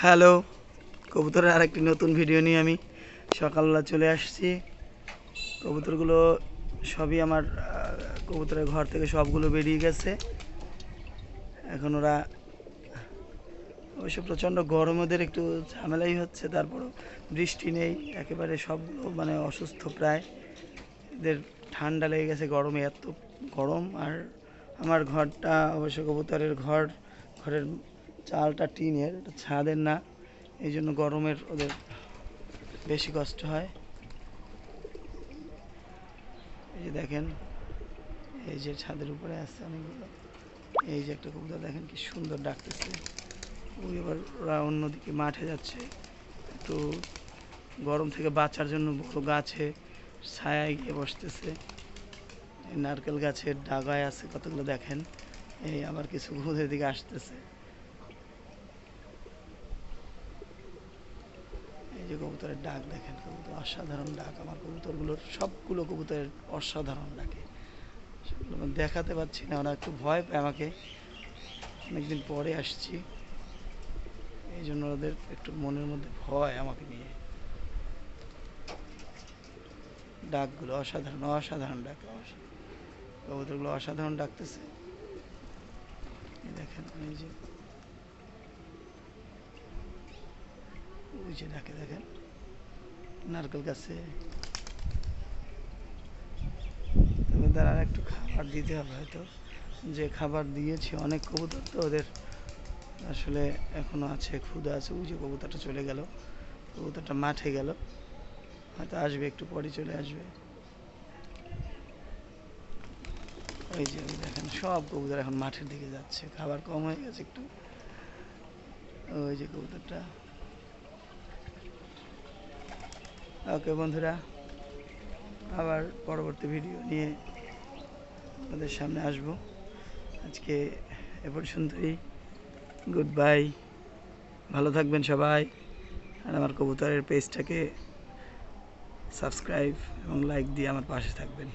Hello, কবুতরের আরেকটি নতুন ভিডিও নিয়ে আমি সকালবেলা চলে আসছি। কবুতরগুলো সবই আমার কবুতরের ঘর থেকে সবগুলো বেরিয়ে গেছে। এখন ওরা অবশ্য প্রচণ্ড গরম, ওদের একটু ঝামেলাই হচ্ছে, তারপরও বৃষ্টি নেই, একেবারে সবগুলো মানে অসুস্থ প্রায়। এদের ঠান্ডা লেগে গেছে গরমে, এত গরম। আর আমার ঘরটা অবশ্য কবুতরের ঘরের চালটা টিনের, ছাদের না, এই জন্য গরমের ওদের বেশি কষ্ট হয়। এই যে দেখেন, এই যে ছাদের উপরে আছে অনেকগুলো, এই যে একটা কবুতর দেখেন কি সুন্দর ডাকতেছে। ওই এবার ওরা অন্যদিকে মাঠে যাচ্ছে একটু গরম থেকে বাঁচার জন্য, বড় গাছে ছায়ায় গিয়ে বসতেছে। এই নারকেল গাছের ডাগায় আছে কতগুলো দেখেন। এই আবার কিছু ওদের দিকে আসতেছে। এই যে কবুতরের ডাক দেখেন, কবুতর অসাধারণ ডাক। আমার কবুতরগুলোর সবগুলো কবুতরের অসাধারণ ডাকে, সেগুলো আমি দেখাতে পারছি না, ওরা একটু ভয় পায় আমাকে। অনেকদিন পরে আসছি, এই জন্য ওদের একটু মনের মধ্যে ভয় আমাকে নিয়ে। ডাকগুলো অসাধারণ, অসাধারণ ডাক, কবুতরগুলো অসাধারণ ডাকতেছে। দেখেন এই যে, ওই যে ডাকে দেখেন নারকেল গাছে। তবে তার আর একটু খাবার দিতে হবে হয়তো, যে খাবার দিয়েছি অনেক কবুতর তো, ওদের আসলে এখনো আছে, ক্ষুধা আছে। ওই যে কবুতরটা চলে গেল, কবুতরটা মাঠে গেল, হয়তো আসবে, একটু পরে চলে আসবে। ওই যে ওই দেখেন সব কবুতর এখন মাঠের দিকে যাচ্ছে, খাবার কম হয়ে গেছে একটু। ওই যে কবুতরটা। ওকে বন্ধুরা, আবার পরবর্তী ভিডিও নিয়ে আপনাদের সামনে আসব। আজকে এ পর্যন্তই, গুড বাই, ভালো থাকবেন সবাই। আর আমার কবুতরের পেজটাকে সাবস্ক্রাইব এবং লাইক দিয়ে আমার পাশে থাকবেন।